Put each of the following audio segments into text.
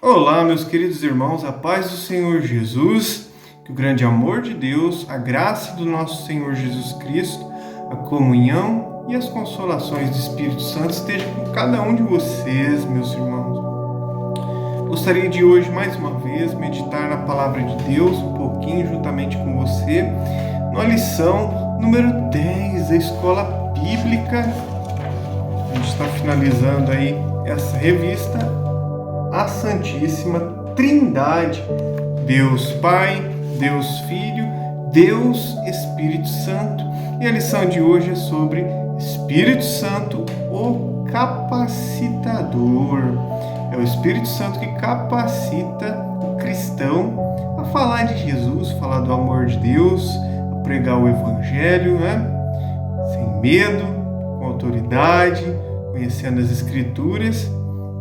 Olá, meus queridos irmãos, a paz do Senhor Jesus, que o grande amor de Deus, a graça do nosso Senhor Jesus Cristo, a comunhão e as consolações do Espírito Santo estejam com cada um de vocês, meus irmãos. Gostaria de hoje, mais uma vez, meditar na Palavra de Deus um pouquinho juntamente com você, na lição número 10 da Escola Bíblica. A gente está finalizando aí essa revista, a Santíssima Trindade, Deus Pai, Deus Filho, Deus Espírito Santo. E a lição de hoje é sobre Espírito Santo, o capacitador. É o Espírito Santo que capacita o cristão a falar de Jesus, falar do amor de Deus, a pregar o Evangelho, sem medo, com autoridade, conhecendo as Escrituras,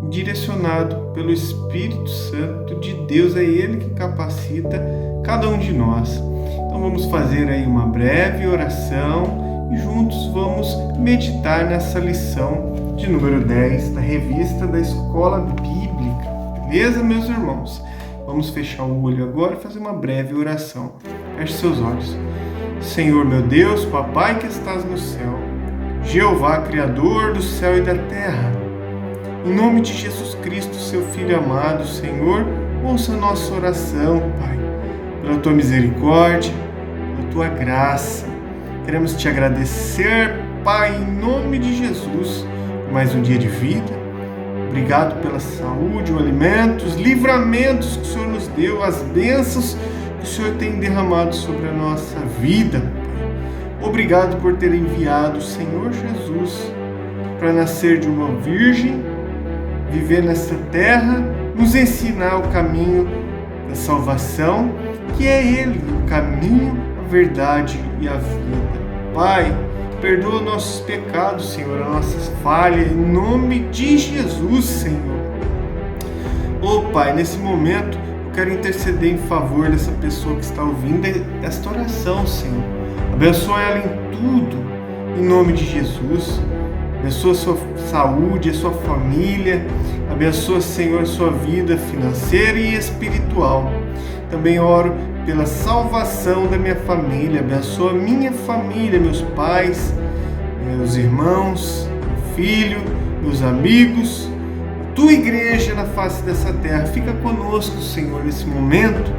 direcionado pelo Espírito Santo de Deus. É Ele que capacita cada um de nós. Então vamos fazer aí uma breve oração e juntos vamos meditar nessa lição de número 10 da revista da Escola Bíblica. Beleza, meus irmãos? Vamos fechar o olho agora e fazer uma breve oração. Feche seus olhos. Senhor meu Deus, Papai que estás no céu, Jeová, Criador do céu e da terra, em nome de Jesus Cristo, seu Filho amado, Senhor, ouça a nossa oração, Pai, pela Tua misericórdia, pela Tua graça. Queremos Te agradecer, Pai, em nome de Jesus, por mais um dia de vida. Obrigado pela saúde, o alimento, os livramentos que o Senhor nos deu, as bênçãos que o Senhor tem derramado sobre a nossa vida, Pai. Obrigado por ter enviado o Senhor Jesus para nascer de uma virgem, viver nesta terra, nos ensinar o caminho da salvação, que é Ele, o caminho, a verdade e a vida. Pai, perdoa nossos pecados, Senhor, as nossas falhas, em nome de Jesus, Senhor. Pai, nesse momento, eu quero interceder em favor dessa pessoa que está ouvindo esta oração, Senhor. Abençoa ela em tudo, em nome de Jesus. Abençoa a sua saúde, a sua família. Abençoa, Senhor, a sua vida financeira e espiritual. Também oro pela salvação da minha família. Abençoa a minha família, meus pais, meus irmãos, meu filho, meus amigos, a tua igreja na face dessa terra. Fica conosco, Senhor, nesse momento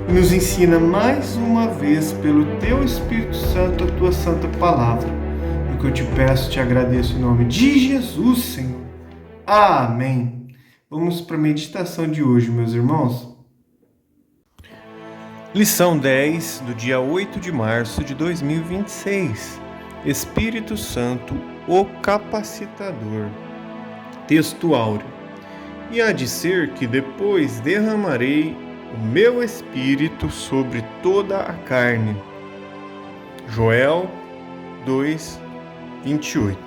e nos ensina mais uma vez pelo teu Espírito Santo a tua santa palavra. Que eu te peço, te agradeço em nome de Jesus, Senhor. Amém. Vamos para a meditação de hoje, meus irmãos. Lição 10, do dia 8 de março de 2026. Espírito Santo, o capacitador. Texto áureo. E há de ser que depois derramarei o meu Espírito sobre toda a carne. Joel 2, 28.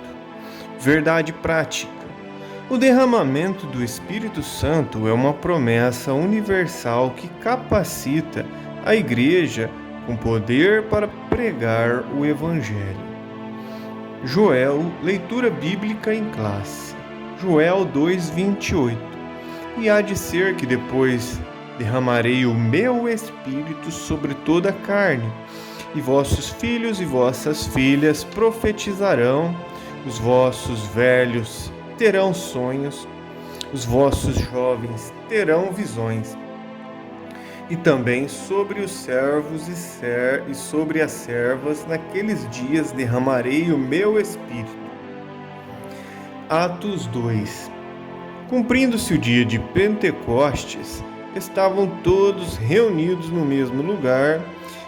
Verdade prática. O derramamento do Espírito Santo é uma promessa universal que capacita a Igreja com poder para pregar o Evangelho. Joel, leitura bíblica em classe. Joel 2, 28. E há de ser que depois derramarei o meu Espírito sobre toda a carne, e vossos filhos e vossas filhas profetizarão, os vossos velhos terão sonhos, os vossos jovens terão visões. E também sobre os servos e sobre as servas naqueles dias derramarei o meu Espírito. Atos 2. Cumprindo-se o dia de Pentecostes, estavam todos reunidos no mesmo lugar,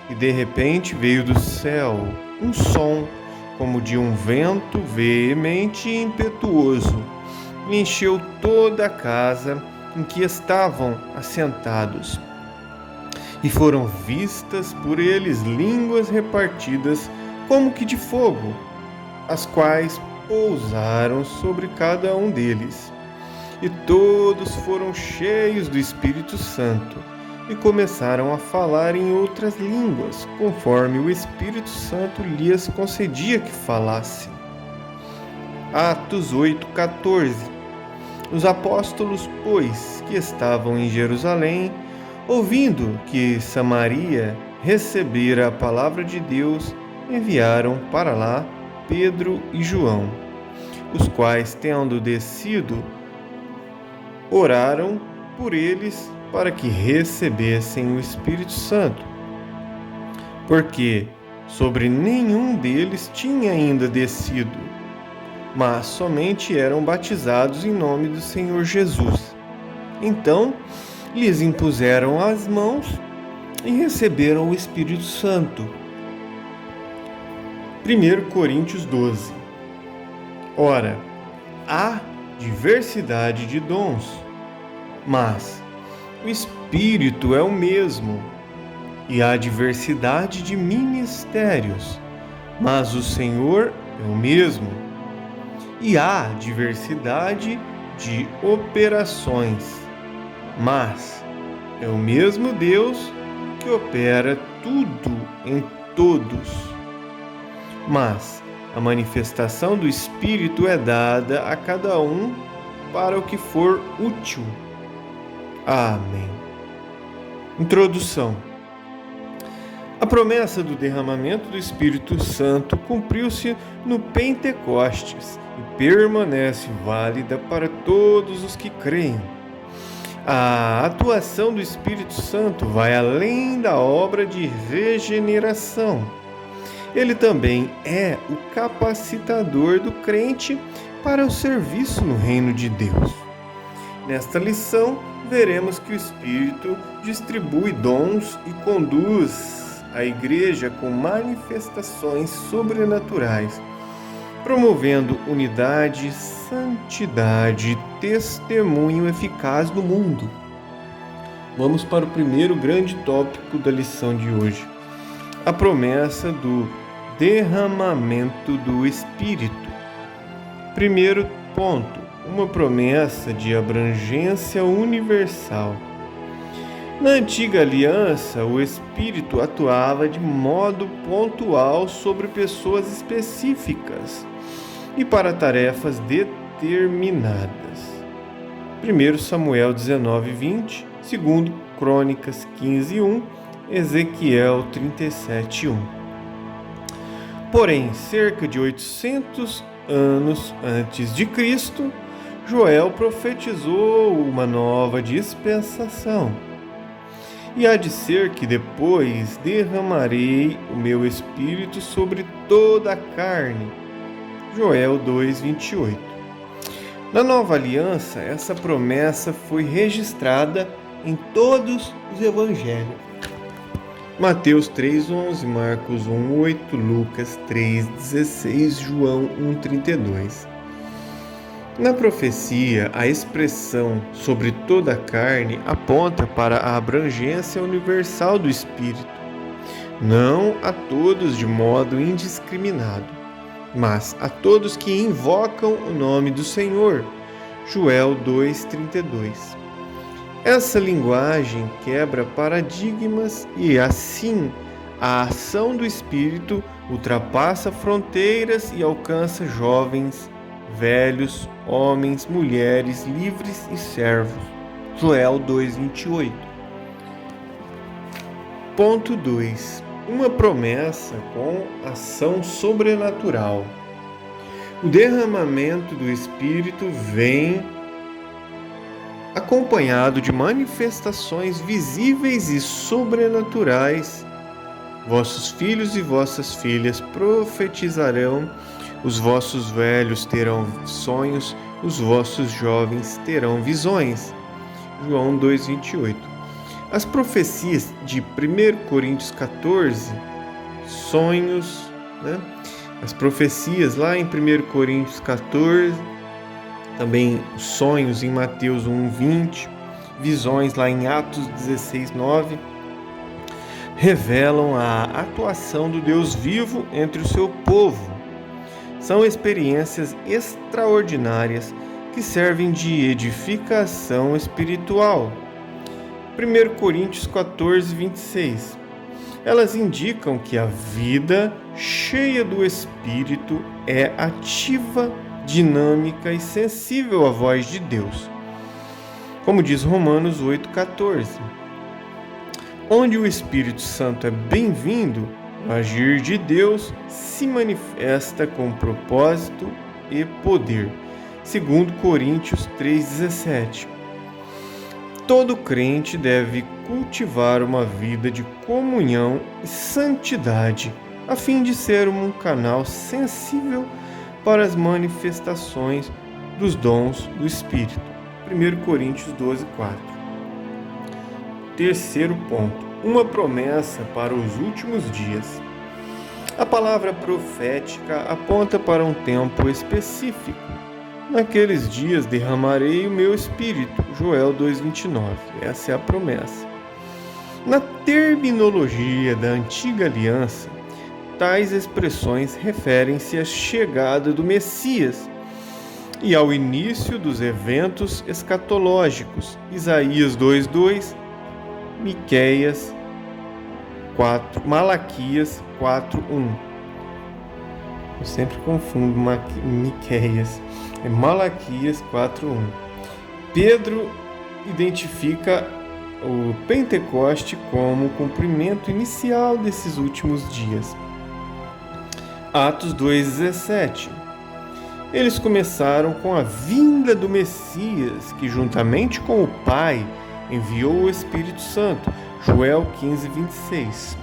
e de repente veio do céu um som, como de um vento veemente e impetuoso, e encheu toda a casa em que estavam assentados. E foram vistas por eles línguas repartidas como que de fogo, as quais pousaram sobre cada um deles. E todos foram cheios do Espírito Santo, e começaram a falar em outras línguas, conforme o Espírito Santo lhes concedia que falassem. Atos 8, 14. Os apóstolos, pois, que estavam em Jerusalém, ouvindo que Samaria recebera a palavra de Deus, enviaram para lá Pedro e João, os quais, tendo descido, oraram por eles para que recebessem o Espírito Santo, porque sobre nenhum deles tinha ainda descido, mas somente eram batizados em nome do Senhor Jesus. Então lhes impuseram as mãos e receberam o Espírito Santo. 1 Coríntios 12. Ora, há diversidade de dons, mas o Espírito é o mesmo. E há diversidade de ministérios, mas o Senhor é o mesmo. E há diversidade de operações, mas é o mesmo Deus que opera tudo em todos. Mas a manifestação do Espírito é dada a cada um para o que for útil. Amém. Introdução. A promessa do derramamento do Espírito Santo cumpriu-se no Pentecostes e permanece válida para todos os que creem. A atuação do Espírito Santo vai além da obra de regeneração. Ele também é o capacitador do crente para o serviço no reino de Deus. Nesta lição, veremos que o Espírito distribui dons e conduz a Igreja com manifestações sobrenaturais, promovendo unidade, santidade e testemunho eficaz no mundo. Vamos para o primeiro grande tópico da lição de hoje: a promessa do derramamento do Espírito. Primeiro ponto: uma promessa de abrangência universal. Na antiga aliança, o Espírito atuava de modo pontual sobre pessoas específicas e para tarefas determinadas. 1 Samuel 19:20, 2 Crônicas 15:1, Ezequiel 37:1. Porém, cerca de 800 anos antes de Cristo, Joel profetizou uma nova dispensação. E há de ser que depois derramarei o meu espírito sobre toda a carne. Joel 2:28. Na nova aliança, essa promessa foi registrada em todos os evangelhos. Mateus 3:11, Marcos 1:8, Lucas 3:16, João 1:32. Na profecia, a expressão sobre toda a carne aponta para a abrangência universal do Espírito, não a todos de modo indiscriminado, mas a todos que invocam o nome do Senhor. Joel 2:32. Essa linguagem quebra paradigmas e, assim, a ação do Espírito ultrapassa fronteiras e alcança jovens, velhos, homens, mulheres, livres e servos. Joel 2:28. Ponto 2. Uma promessa com ação sobrenatural. O derramamento do Espírito vem acompanhado de manifestações visíveis e sobrenaturais. Vossos filhos e vossas filhas profetizarão, os vossos velhos terão sonhos, os vossos jovens terão visões. João 2:28. As profecias de 1 Coríntios 14, sonhos, As profecias lá em 1 Coríntios 14, também sonhos em Mateus 1:20, visões lá em Atos 16:9, revelam a atuação do Deus vivo entre o seu povo. São experiências extraordinárias que servem de edificação espiritual. 1 Coríntios 14:26. Elas indicam que a vida cheia do Espírito é ativa dinâmica e sensível à voz de Deus. Como diz Romanos 8,14, onde o Espírito Santo é bem-vindo, o agir de Deus se manifesta com propósito e poder. Segundo Coríntios 3,17. Todo crente deve cultivar uma vida de comunhão e santidade, a fim de ser um canal sensível para as manifestações dos dons do Espírito. 1 Coríntios 12,4. Terceiro ponto, uma promessa para os últimos dias. A palavra profética aponta para um tempo específico. Naqueles dias derramarei o meu espírito, Joel 2,29. Essa é a promessa. Na terminologia da antiga aliança, tais expressões referem-se à chegada do Messias e ao início dos eventos escatológicos. Isaías 2,2, Malaquias 4,1. Eu sempre confundo Miqueias. É Malaquias 4,1. Pedro identifica o Pentecoste como o cumprimento inicial desses últimos dias. Atos 2,17. Eles começaram com a vinda do Messias, que juntamente com o Pai enviou o Espírito Santo. Joel 15,26.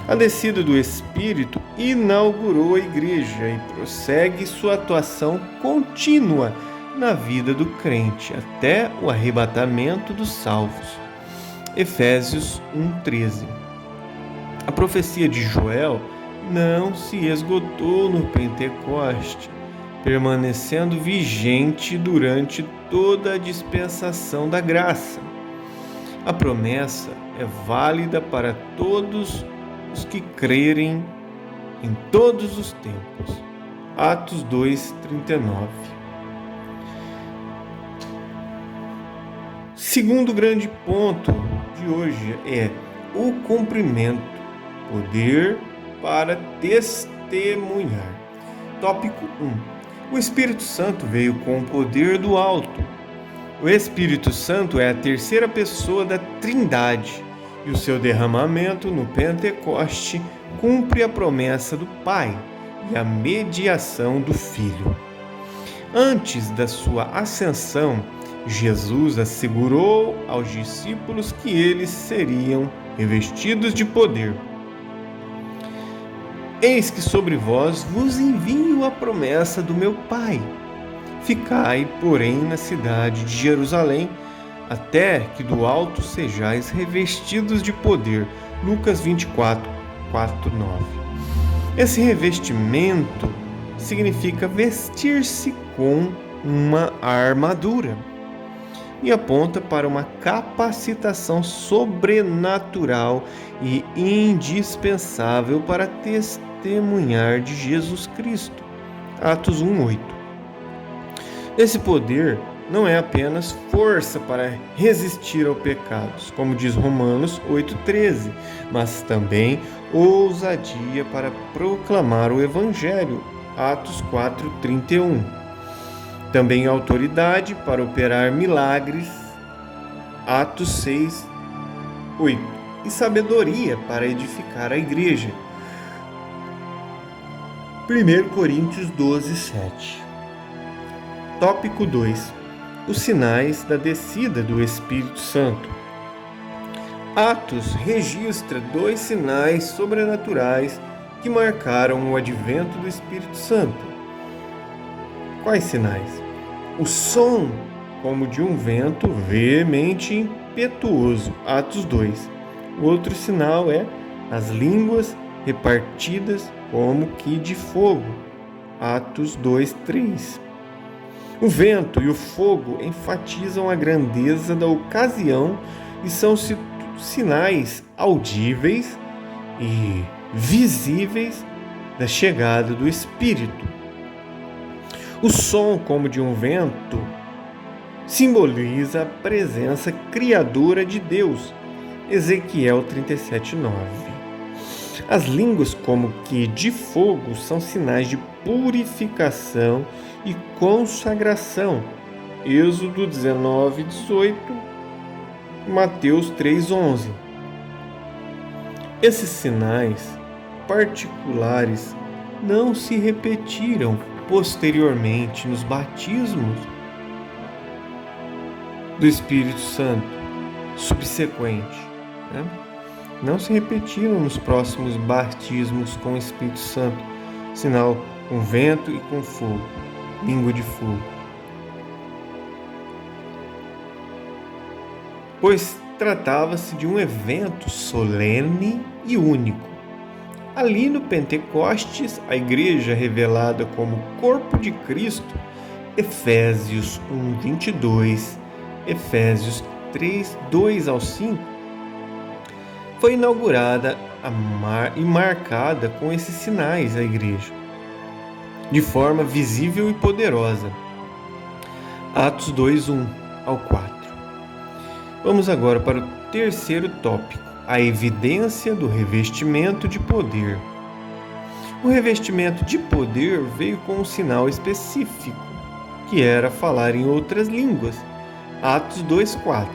A descida do Espírito inaugurou a Igreja e prossegue sua atuação contínua na vida do crente até o arrebatamento dos salvos. Efésios 1,13. A profecia de Joel não se esgotou no Pentecoste, permanecendo vigente durante toda a dispensação da graça. A promessa é válida para todos os que crerem em todos os tempos. Atos 2,39. Segundo grande ponto de hoje é o cumprimento, poder para testemunhar. Tópico 1. O Espírito Santo veio com o poder do alto. O Espírito Santo é a terceira pessoa da Trindade e o seu derramamento no Pentecoste cumpre a promessa do Pai e a mediação do Filho. Antes da sua ascensão, Jesus assegurou aos discípulos que eles seriam revestidos de poder. Eis que sobre vós vos envio a promessa do meu Pai. Ficai, porém, na cidade de Jerusalém, até que do alto sejais revestidos de poder. Lucas 24, 4, 9. Esse revestimento significa vestir-se com uma armadura e aponta para uma capacitação sobrenatural e indispensável para testemunhar de Jesus Cristo. Atos 1:8. Esse poder não é apenas força para resistir ao pecado, como diz Romanos 8,13, mas também ousadia para proclamar o Evangelho, Atos 4,31. Também autoridade para operar milagres, Atos 6:8. E sabedoria para edificar a igreja, 1 Coríntios 12:7. Tópico 2. Os sinais da descida do Espírito Santo. Atos registra 2 sinais sobrenaturais que marcaram o advento do Espírito Santo. Quais sinais? O som como de um vento veemente e impetuoso, Atos 2. O outro sinal é as línguas repartidas como que de fogo, Atos 2:3. O vento e o fogo enfatizam a grandeza da ocasião e são sinais audíveis e visíveis da chegada do Espírito. O som como de um vento simboliza a presença criadora de Deus, Ezequiel 37:9. As línguas como que de fogo são sinais de purificação e consagração. Êxodo 19:18, Mateus 3:11. Esses sinais particulares não se repetiram posteriormente nos batismos do Espírito Santo subsequente, né? Não se repetiram nos próximos batismos com o Espírito Santo, sinal com vento e com fogo, língua de fogo. Pois tratava-se de um evento solene e único. Ali no Pentecostes, a igreja revelada como corpo de Cristo, Efésios 1:22, Efésios 3:2-5, foi inaugurada e marcada com esses sinais a igreja, de forma visível e poderosa. Atos 2:1-4. Vamos agora para o terceiro tópico, a evidência do revestimento de poder. O revestimento de poder veio com um sinal específico, que era falar em outras línguas. Atos 2:4.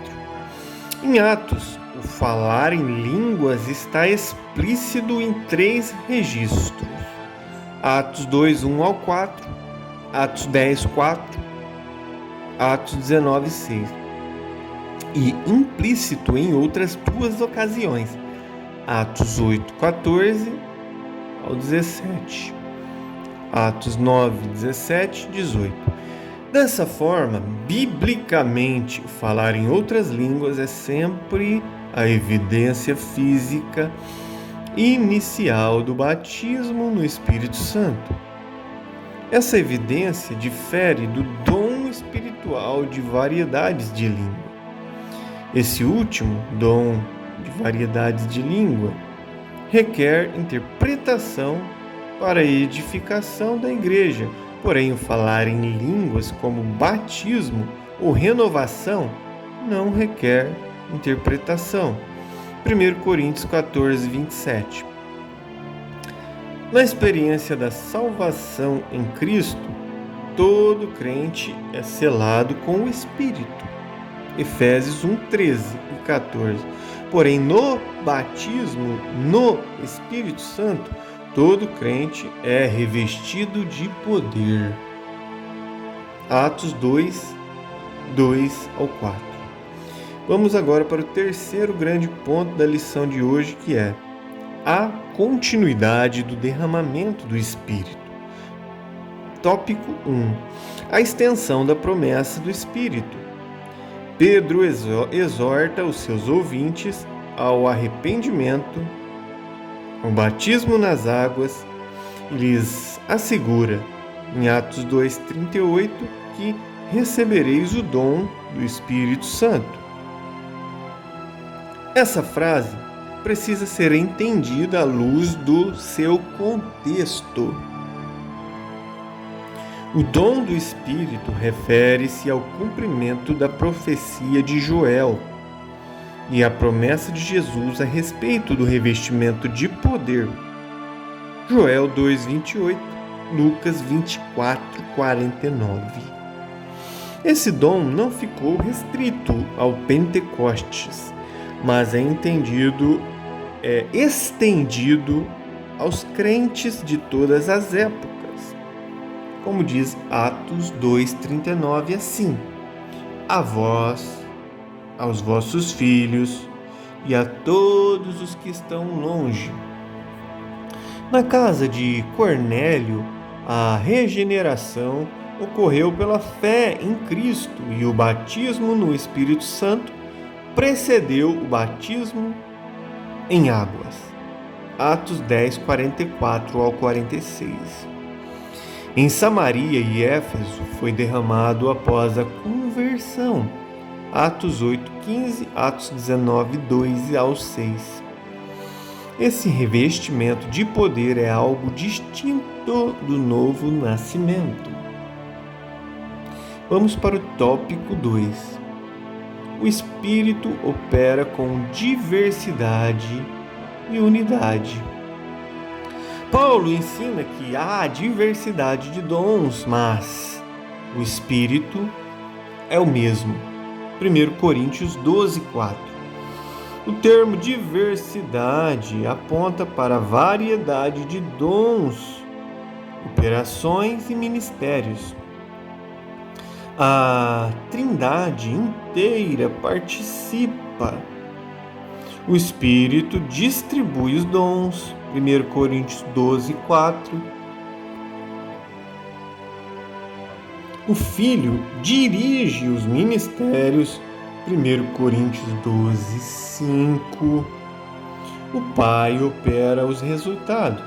Em Atos, o falar em línguas está explícito em 3 registros. Atos 2:1-4, Atos 10:4, Atos 19:6. E implícito em outras 2 ocasiões, Atos 8:14-17, Atos 9:17-18. Dessa forma, biblicamente, falar em outras línguas é sempre a evidência física inicial do batismo no Espírito Santo. Essa evidência difere do dom espiritual de variedades de língua. Esse último, dom de variedades de língua, requer interpretação para a edificação da igreja. Porém, o falar em línguas como batismo ou renovação não requer interpretação. 1 Coríntios 14:27. Na experiência da salvação em Cristo, todo crente é selado com o Espírito. Efésios 1:13-14. Porém, no batismo no Espírito Santo, todo crente é revestido de poder. Atos 2:2-4. Vamos agora para o terceiro grande ponto da lição de hoje, que é a continuidade do derramamento do Espírito. Tópico 1. A extensão da promessa do Espírito. Pedro exorta os seus ouvintes ao arrependimento, ao batismo nas águas, e lhes assegura, em Atos 2:38, que recebereis o dom do Espírito Santo. Essa frase precisa ser entendida à luz do seu contexto. O dom do Espírito refere-se ao cumprimento da profecia de Joel e à promessa de Jesus a respeito do revestimento de poder. Joel 2:28, Lucas 24:49. Esse dom não ficou restrito ao Pentecostes, mas é estendido aos crentes de todas as épocas. Como diz Atos 2:39, assim: a vós, aos vossos filhos e a todos os que estão longe. Na casa de Cornélio, a regeneração ocorreu pela fé em Cristo e o batismo no Espírito Santo precedeu o batismo em águas. Atos 10:44-46. Em Samaria e Éfeso foi derramado após a conversão. Atos 8:15, Atos 19:2-6. Esse revestimento de poder é algo distinto do novo nascimento. Vamos para o tópico 2. O Espírito opera com diversidade e unidade. Paulo ensina que há diversidade de dons, mas o Espírito é o mesmo. 1 Coríntios 12, 4. O termo diversidade aponta para a variedade de dons, operações e ministérios. A Trindade inteira participa. O Espírito distribui os dons. 1 Coríntios 12, 4. O Filho dirige os ministérios. 1 Coríntios 12, 5. O Pai opera os resultados.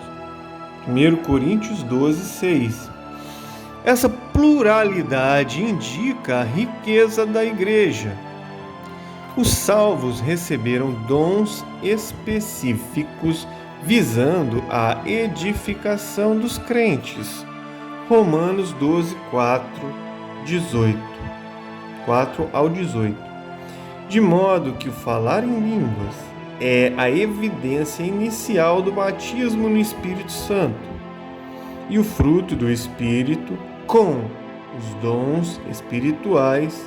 1 Coríntios 12, 6. Essa pluralidade indica a riqueza da Igreja. Os salvos receberam dons específicos visando a edificação dos crentes. Romanos 12, 4 ao 18. De modo que o falar em línguas é a evidência inicial do batismo no Espírito Santo, e o fruto do Espírito, com os dons espirituais,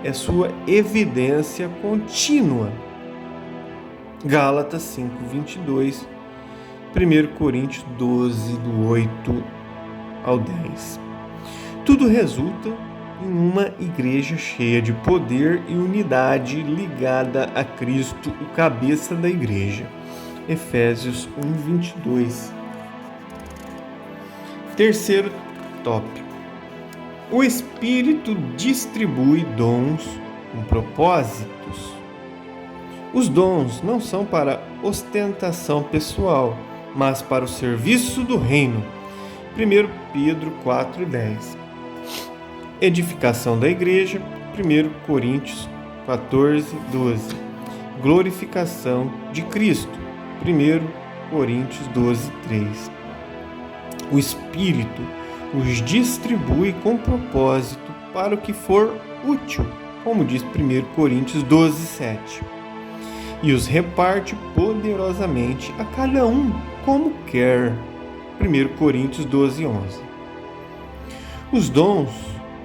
é sua evidência contínua. Gálatas 5, 22, 1 Coríntios 12, do 8 ao 10. Tudo resulta em uma igreja cheia de poder e unidade ligada a Cristo, o cabeça da igreja. Efésios 1, 22. Terceiro tópico. O Espírito distribui dons com propósitos. Os dons não são para ostentação pessoal, mas para o serviço do reino. 1 Pedro 4, 10. Edificação da igreja. 1 Coríntios 14, 12. Glorificação de Cristo. 1 Coríntios 12, 3. O Espírito os distribui com propósito para o que for útil, como diz 1 Coríntios 12, 7. E os reparte poderosamente a cada um como quer. 1 Coríntios 12, 11. Os dons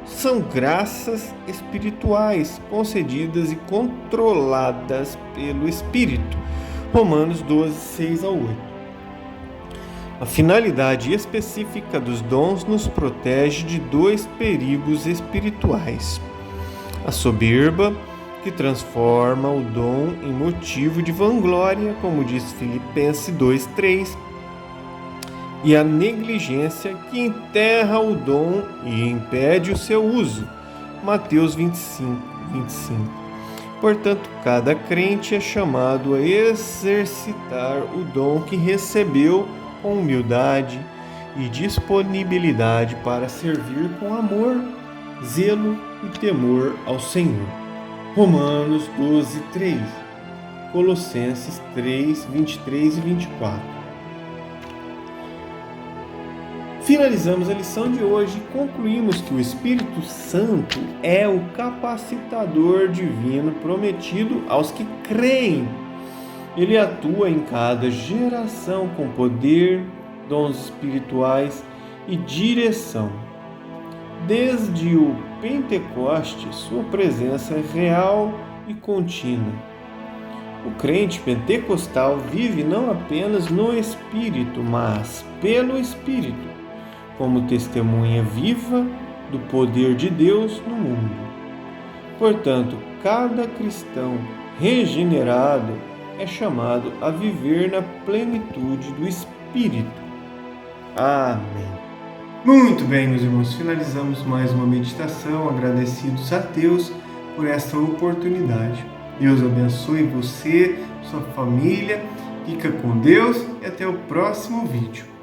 são graças espirituais concedidas e controladas pelo Espírito. Romanos 12, 6 ao 8. A finalidade específica dos dons nos protege de dois perigos espirituais: a soberba, que transforma o dom em motivo de vanglória, como diz Filipenses 2:3, e a negligência, que enterra o dom e impede o seu uso, Mateus 25:25. Portanto, cada crente é chamado a exercitar o dom que recebeu com humildade e disponibilidade para servir com amor, zelo e temor ao Senhor. Romanos 12, 3, Colossenses 3, 23 e 24. Finalizamos a lição de hoje e concluímos que o Espírito Santo é o capacitador divino prometido aos que creem. Ele atua em cada geração com poder, dons espirituais e direção. Desde o Pentecoste, sua presença é real e contínua. O crente pentecostal vive não apenas no Espírito, mas pelo Espírito, como testemunha viva do poder de Deus no mundo. Portanto, cada cristão regenerado é chamado a viver na plenitude do Espírito. Amém. Muito bem, meus irmãos, finalizamos mais uma meditação, agradecidos a Deus por esta oportunidade. Deus abençoe você, sua família, fica com Deus e até o próximo vídeo.